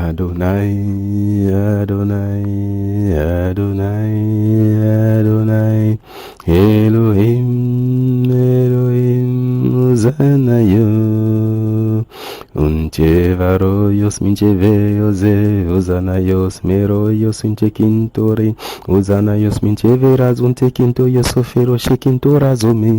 Adonai, Adonai, Adonai, Adonai, Elohim, Elohim, Hosanna yo. Unchevaroyos mincheveose, Hosanayos meroyos unchekintore, Hosanayos mincheveras untekinto yosofero shekintorazome.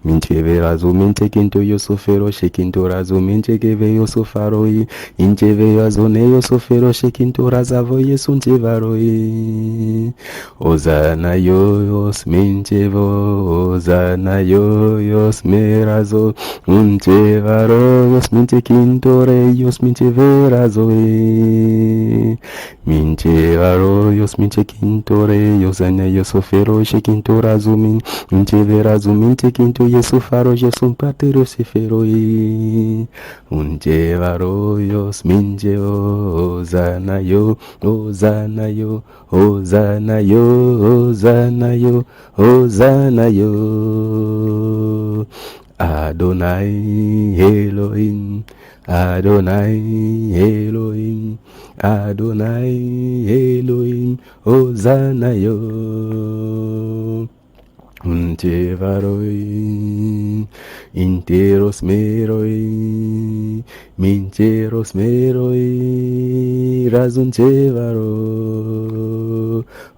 Mincheverazo mintekinto yosofero shekintorazo minchekeve yosofaroi, Incheveazone yosofero shekintorazavo yesunchevaroi. Hosanna yoyos minchevo, Hosanna yoyos merazo, Unchevaroyos minchekintore yos mincheverazoe. Minchevaroyos minchekintore yosana yosofero shekintorazumin, Mincheverazumin tekinto yesofaro yesun patero seferoi. Unchevaroyos mincheo, Hosanna yo, Hosanna yo, Hosanna yo, Hosanna yo, Hosanna yo. Adonai Elohim, Adonai Elohim, Adonai Elohim, Hosanna yo. Unchevaroi, interos meroi, mincheros meroi, razunchevaro.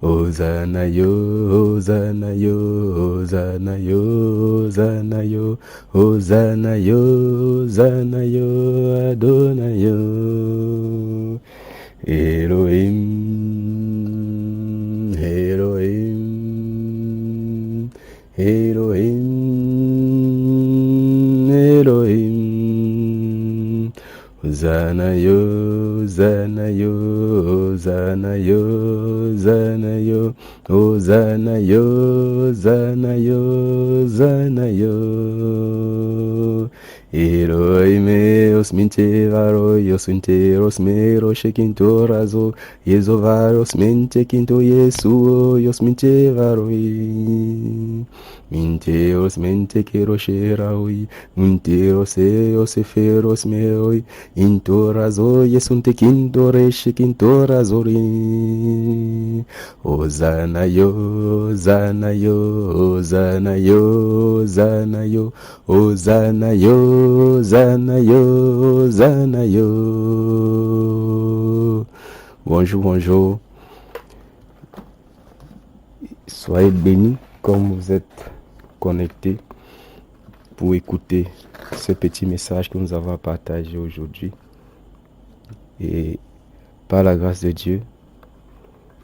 Hosanna yo, Hosanna yo, Hosanna yo, Hosanna yo, Hosanna yo, Hosanna yo, Adonai yo. Elohim, Elohim, Elohim, Elohim. Hosanna yo, Hosanna yo, Hosanna yo, Hosanna yo, Hosanna yo, Hosanna yo, Hosanna yo. Elohim eos minchevaroyos interos mero shekintorazo, Yezovaros mentekinto Yesuoyos minchevaroi. Minteos mentekero sheraoi, Minteros eos eferos meoi, Intorazo yesuntekintore shekintorazori. Hosanna yo, Hosanna yo, Hosanna yo, Hosanna yo, Hosanna yo, Hosanna yo, Hosanna yo. Bonjour, bonjour. Soyez bénis comme vous êtes connectés pour écouter ce petit message que nous avons à partager aujourd'hui. Et par la grâce de Dieu,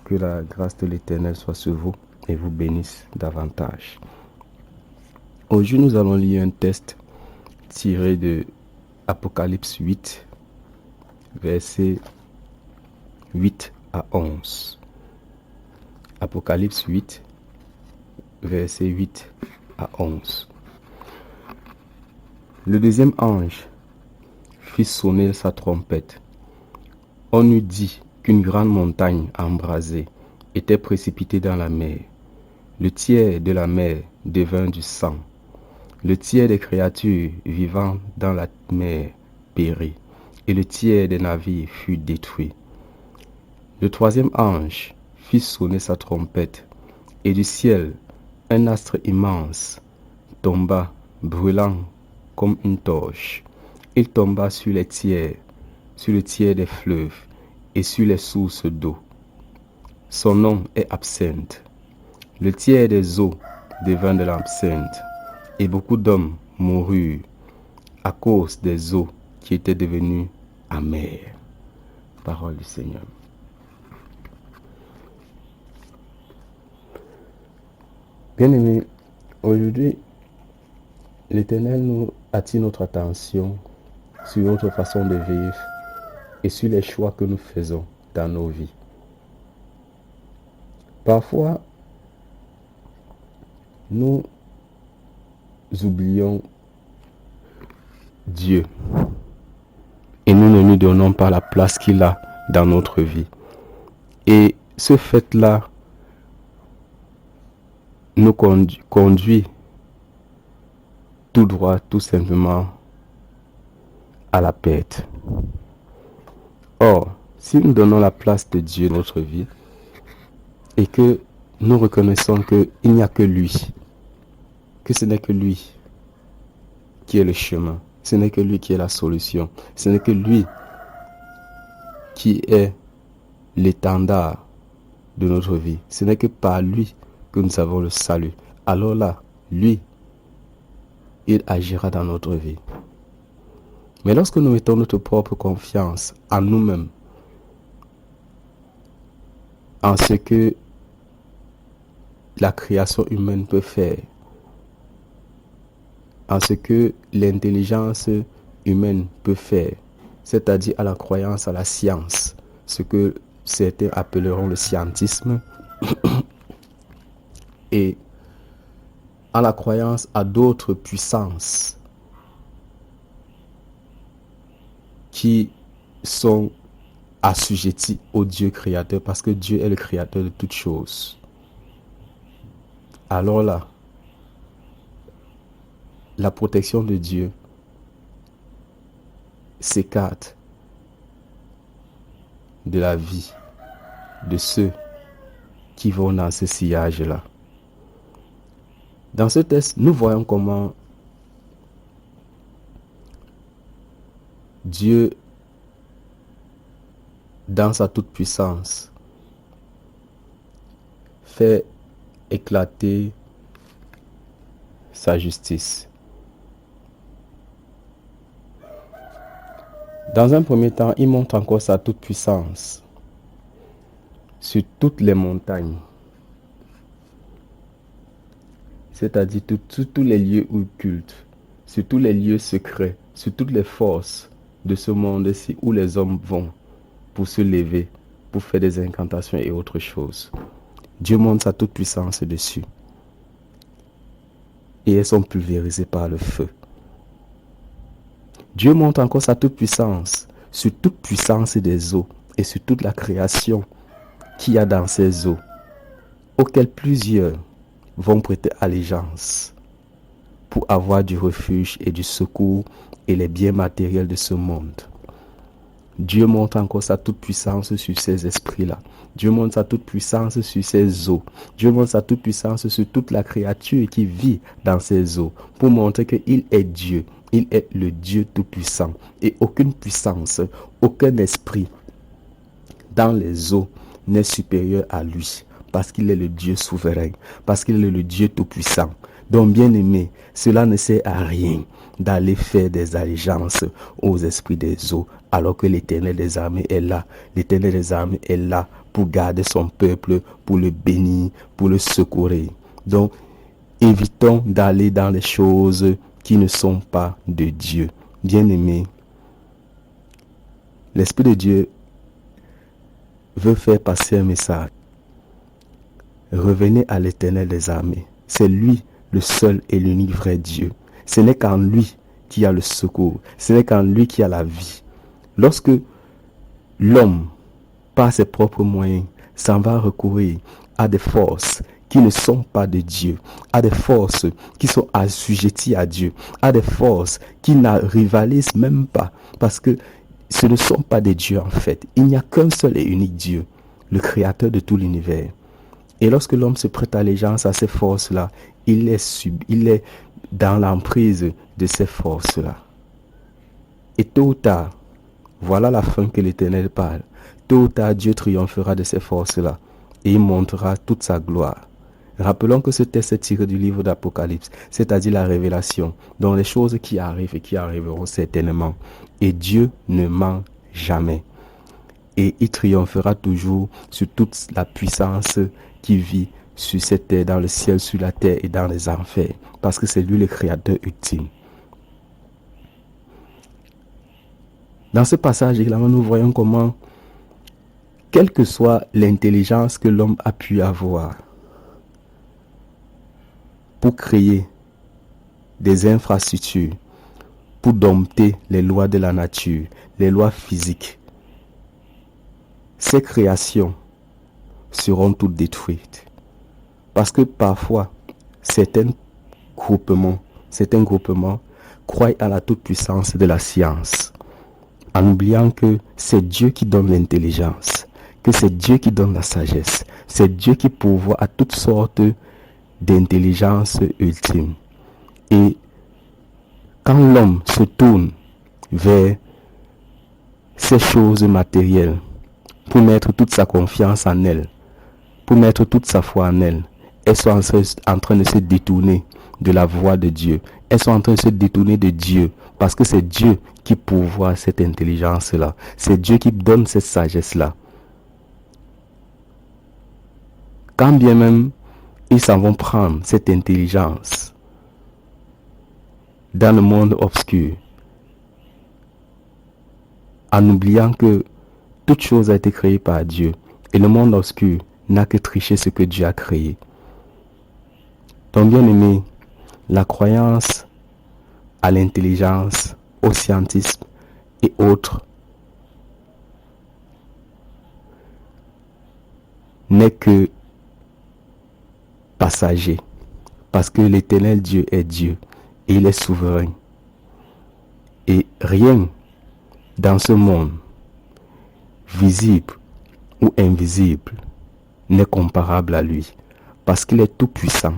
que la grâce de l'Éternel soit sur vous et vous bénisse davantage. Aujourd'hui, nous allons lire un texte tiré de Apocalypse 8, versets 8 à 11. Apocalypse 8, versets 8 à 11. Le deuxième ange fit sonner sa trompette. On eût dit qu'une grande montagne embrasée était précipitée dans la mer. Le tiers de la mer devint du sang. Le tiers des créatures vivant dans la mer périt, et le tiers des navires fut détruit. Le troisième ange fit sonner sa trompette, et du ciel, un astre immense tomba, brûlant comme une torche. Il tomba sur les tiers, sur le tiers des fleuves et sur les sources d'eau. Son nom est absinthe. Le tiers des eaux devint de l'absinthe, et beaucoup d'hommes moururent à cause des eaux qui étaient devenues amères. Parole du Seigneur. Bien-aimés, aujourd'hui, l'Éternel nous attire notre attention sur notre façon de vivre et sur les choix que nous faisons dans nos vies. Parfois, nous oublions Dieu et nous ne lui donnons pas la place qu'il a dans notre vie. Et ce fait-là nous conduit tout droit, tout simplement, à la perte. Or, si nous donnons la place de Dieu dans notre vie et que nous reconnaissons qu'il n'y a que lui, que ce n'est que lui qui est le chemin, ce n'est que lui qui est la solution, ce n'est que lui qui est l'étendard de notre vie, ce n'est que par lui que nous avons le salut. Alors là, lui, il agira dans notre vie. Mais lorsque nous mettons notre propre confiance en nous-mêmes, en ce que la création humaine peut faire, en ce que l'intelligence humaine peut faire, c'est-à-dire à la croyance à la science, ce que certains appelleront le scientisme, et à la croyance à d'autres puissances qui sont assujettis au Dieu créateur, parce que Dieu est le créateur de toutes choses. Alors là, la protection de Dieu s'écarte de la vie de ceux qui vont dans ce sillage-là. Dans ce texte, nous voyons comment Dieu, dans sa toute-puissance, fait éclater sa justice. Dans un premier temps, il montre encore sa toute-puissance sur toutes les montagnes, c'est-à-dire sur tous les lieux occultes, sur tous les lieux secrets, sur toutes les forces de ce monde-ci où les hommes vont pour se lever, pour faire des incantations et autres choses. Dieu montre sa toute-puissance dessus. Et elles sont pulvérisées par le feu. Dieu montre encore sa toute-puissance sur toute puissance des eaux et sur toute la création qu'il y a dans ces eaux, auxquelles plusieurs vont prêter allégeance pour avoir du refuge et du secours et les biens matériels de ce monde. Dieu montre encore sa toute-puissance sur ces esprits-là. Dieu montre sa toute-puissance sur ces eaux. Dieu montre sa toute-puissance sur toute la créature qui vit dans ces eaux, pour montrer qu'il est Dieu. Il est le Dieu tout-puissant. Et aucune puissance, aucun esprit dans les eaux n'est supérieur à lui, parce qu'il est le Dieu souverain, parce qu'il est le Dieu tout-puissant. Donc, bien aimé, cela ne sert à rien d'aller faire des allégeances aux esprits des eaux, alors que l'Éternel des armées est là. L'Éternel des armées est là pour garder son peuple, pour le bénir, pour le secourir. Donc, évitons d'aller dans les choses qui ne sont pas de Dieu. Bien aimé, l'Esprit de Dieu veut faire passer un message. Revenez à l'Éternel des armées. C'est lui le seul et l'unique vrai Dieu. Ce n'est qu'en lui qu'il y a le secours. Ce n'est qu'en lui qu'il y a la vie. Lorsque l'homme, par ses propres moyens, s'en va recourir à des forces qui ne sont pas de Dieu, à des forces qui sont assujetties à Dieu, à des forces qui ne rivalisent même pas, parce que ce ne sont pas des dieux en fait. Il n'y a qu'un seul et unique Dieu, le créateur de tout l'univers. Et lorsque l'homme se prête allégeance à ces forces-là, il est dans l'emprise de ces forces-là. Et tôt ou tard, voilà la fin que l'Éternel parle. Tôt ou tard, Dieu triomphera de ces forces-là et il montrera toute sa gloire. Rappelons que ce texte est tiré du livre d'Apocalypse, c'est-à-dire la révélation, dont les choses qui arrivent et qui arriveront certainement. Et Dieu ne ment jamais. Et il triomphera toujours sur toute la puissance qui vit sur cette terre, dans le ciel, sur la terre et dans les enfers, parce que c'est lui le créateur ultime. Dans ce passage également, nous voyons comment, quelle que soit l'intelligence que l'homme a pu avoir pour créer des infrastructures, pour dompter les lois de la nature, les lois physiques, ces créations seront toutes détruites. Parce que parfois, certains groupements croient à la toute-puissance de la science. en oubliant que c'est Dieu qui donne l'intelligence, que c'est Dieu qui donne la sagesse, c'est Dieu qui pourvoit à toutes sortes d'intelligence ultime. Et quand l'homme se tourne vers ces choses matérielles pour mettre toute sa confiance en elles, pour mettre toute sa foi en elles, elles sont en train de se détourner de la voie de Dieu. Elles sont en train de se détourner de Dieu parce que c'est Dieu qui pourvoit cette intelligence-là. C'est Dieu qui donne cette sagesse-là. Quand bien même ils s'en vont prendre cette intelligence dans le monde obscur, en oubliant que toute chose a été créée par Dieu et le monde obscur n'a que triché ce que Dieu a créé. Donc bien aimé, la croyance à l'intelligence, au scientisme et autres n'est que passager, parce que l'Éternel Dieu est Dieu et il est souverain. Et rien dans ce monde, visible ou invisible, n'est comparable à lui, parce qu'il est tout puissant.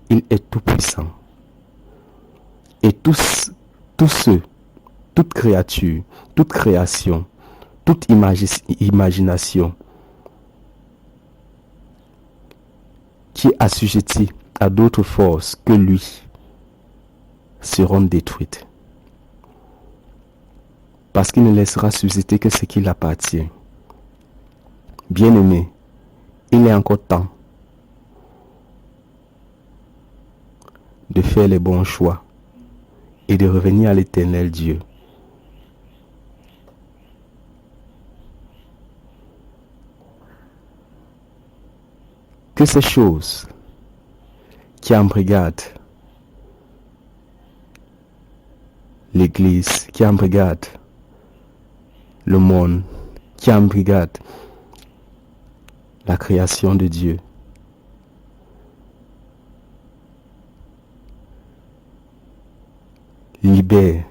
Il est tout puissant. Et tous ceux, toute créature, toute création, toute imagination qui est assujettie à d'autres forces que lui seront détruites. Parce qu'il ne laissera susciter que ce qui l'appartient. Bien-aimé, il est encore temps de faire les bons choix et de revenir à l'Éternel Dieu. Que ces choses qui embrigadent l'Église, qui embrigadent le monde, qui embrigadent la création de Dieu, libère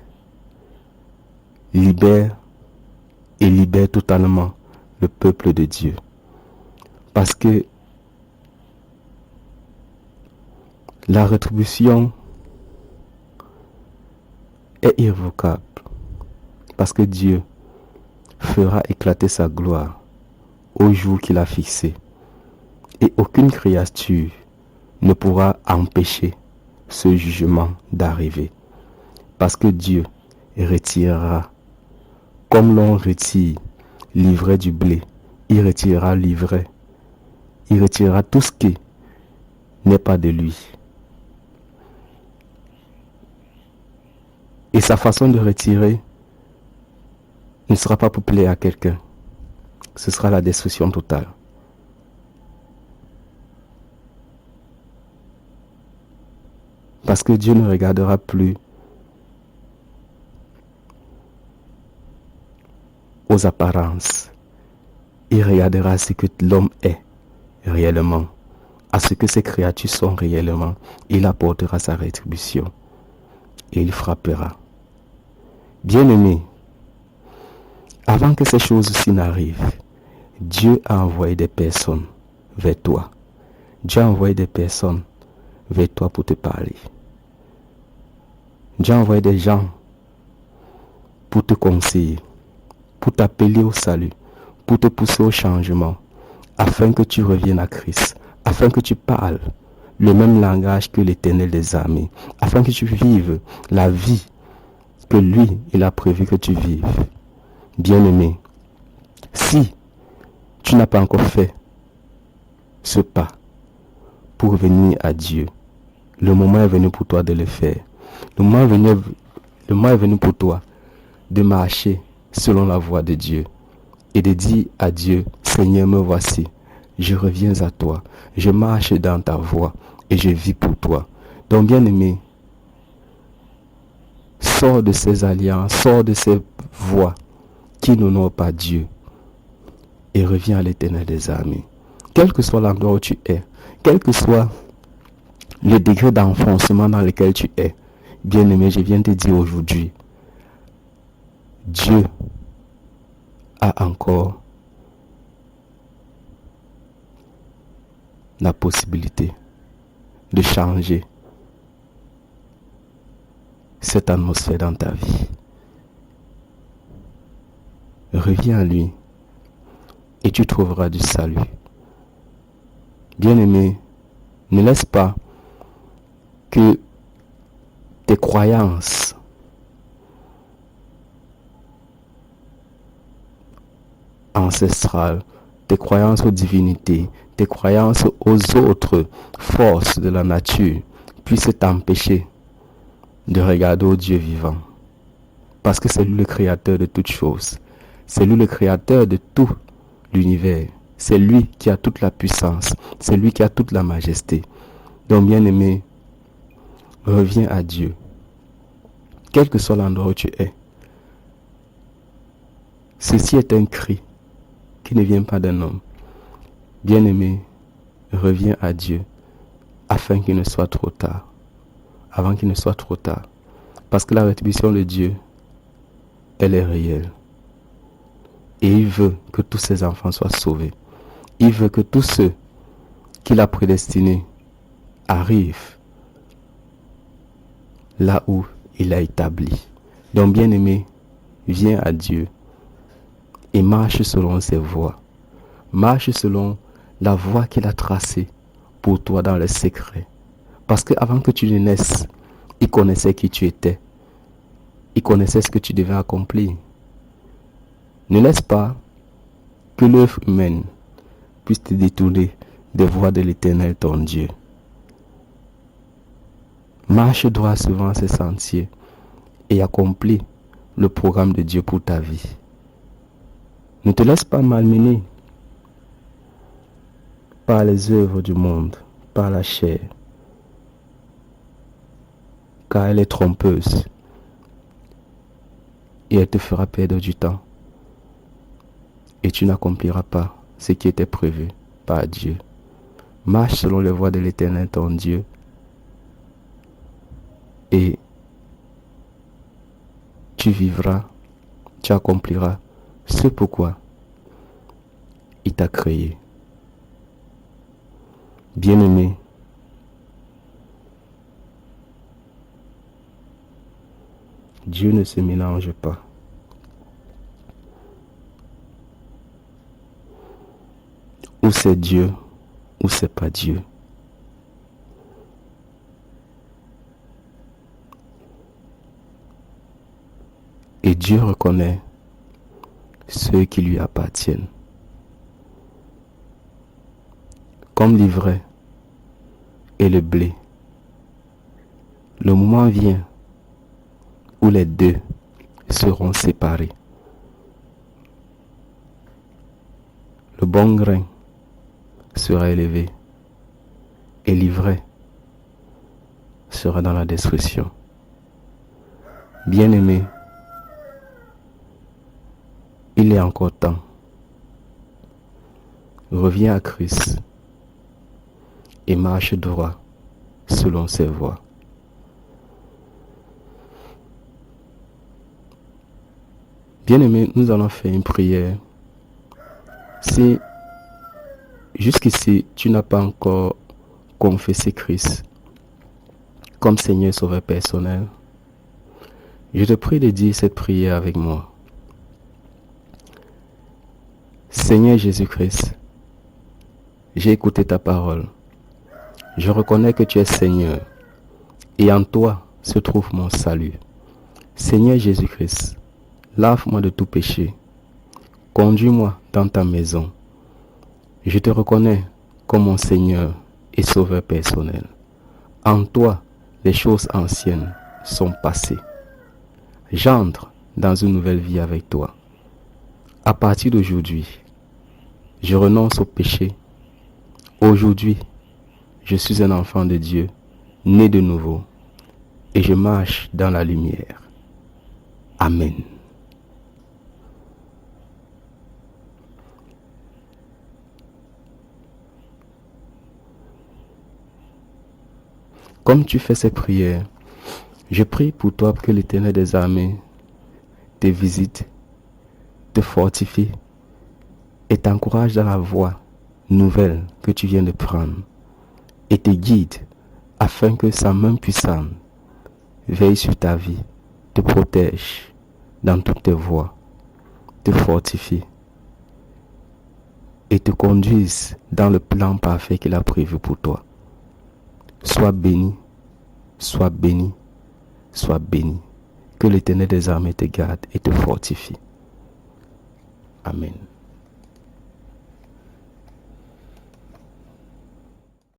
et libère totalement le peuple de Dieu. Parce que la rétribution est irrévocable. Parce que Dieu fera éclater sa gloire au jour qu'il a fixé. Et aucune créature ne pourra empêcher ce jugement d'arriver. Parce que Dieu retirera, comme l'on retire l'ivraie du blé, il retirera l'ivraie. Il retirera tout ce qui n'est pas de lui. Et sa façon de retirer ne sera pas pour plaire à quelqu'un. Ce sera la destruction totale. Parce que Dieu ne regardera plus aux apparences. Il regardera à ce que l'homme est réellement, à ce que ces créatures sont réellement. Il apportera sa rétribution et il frappera. Bien-aimé, avant que ces choses-ci n'arrivent, Dieu a envoyé des personnes vers toi. Dieu a envoyé des personnes vers toi pour te parler. Dieu a envoyé des gens pour te conseiller, pour t'appeler au salut, pour te pousser au changement, afin que tu reviennes à Christ, afin que tu parles le même langage que l'Éternel des armées, afin que tu vives la vie que lui, il a prévu que tu vives. Bien-aimé, si tu n'as pas encore fait ce pas pour venir à Dieu, le moment est venu pour toi de le faire. Le moment est venu pour toi de marcher selon la voie de Dieu et de dire à Dieu, Seigneur, me voici, je reviens à toi, je marche dans ta voie et je vis pour toi. Donc bien-aimé, sors de ces alliances, sors de ces voies qui n'honorent pas Dieu et reviens à l'Éternel des armées. Quel que soit l'endroit où tu es, quel que soit le degré d'enfoncement dans lequel tu es, bien-aimé, je viens te dire aujourd'hui, Dieu a encore la possibilité de changer cette atmosphère dans ta vie. Reviens à lui et tu trouveras du salut. Bien-aimé, ne laisse pas que tes croyances ancestrales, tes croyances aux divinités, tes croyances aux autres forces de la nature puissent t'empêcher de regarder au Dieu vivant. Parce que c'est lui le créateur de toutes choses. C'est lui le créateur de tout l'univers. C'est lui qui a toute la puissance. C'est lui qui a toute la majesté. Donc, bien-aimé, reviens à Dieu. Quel que soit l'endroit où tu es. Ceci est un cri qui ne vient pas d'un homme. Bien-aimé, reviens à Dieu afin qu'il ne soit trop tard. Avant qu'il ne soit trop tard. Parce que la rétribution de Dieu, elle est réelle. Et il veut que tous ses enfants soient sauvés. Il veut que tous ceux qu'il a prédestinés arrivent là où il a établi. Donc, bien-aimé, viens à Dieu et marche selon ses voies. Marche selon la voie qu'il a tracée pour toi dans le secret. Parce qu'avant que tu ne naisses, il connaissait qui tu étais. Il connaissait ce que tu devais accomplir. Ne laisse pas que l'œuvre humaine puisse te détourner des voies de l'Éternel ton Dieu. Marche droit suivant ces sentiers et accomplis le programme de Dieu pour ta vie. Ne te laisse pas malmener par les œuvres du monde, par la chair, car elle est trompeuse et elle te fera perdre du temps. Et tu n'accompliras pas ce qui était prévu par Dieu. Marche selon les voies de l'Éternel ton Dieu et tu vivras, tu accompliras ce pourquoi il t'a créé. Bien-aimé, Dieu ne se mélange pas. Ou c'est Dieu, ou c'est pas Dieu. Et Dieu reconnaît ceux qui lui appartiennent. Comme l'ivraie et le blé. Le moment vient où les deux seront séparés. Le bon grain sera élevé et l'ivraie sera dans la destruction. Bien-aimé, il est encore temps. Reviens à Christ et marche droit selon ses voies. Bien-aimé, nous allons faire une prière. Si jusqu'ici tu n'as pas encore confessé Christ comme Seigneur et Sauveur personnel, je te prie de dire cette prière avec moi. Seigneur Jésus-Christ, j'ai écouté ta parole. Je reconnais que tu es Seigneur et en toi se trouve mon salut. Seigneur Jésus-Christ, lave-moi de tout péché. Conduis-moi dans ta maison. Je te reconnais comme mon Seigneur et Sauveur personnel. En toi, les choses anciennes sont passées. J'entre dans une nouvelle vie avec toi. À partir d'aujourd'hui, je renonce au péché. Aujourd'hui, je suis un enfant de Dieu, né de nouveau, et je marche dans la lumière. Amen. Comme tu fais ces prières, je prie pour toi que l'Éternel des armées te visite, te fortifie et t'encourage dans la voie nouvelle que tu viens de prendre et te guide afin que sa main puissante veille sur ta vie, te protège dans toutes tes voies, te fortifie et te conduise dans le plan parfait qu'il a prévu pour toi. Sois béni, sois béni, sois béni. Que l'Éternel des armées te garde et te fortifie. Amen.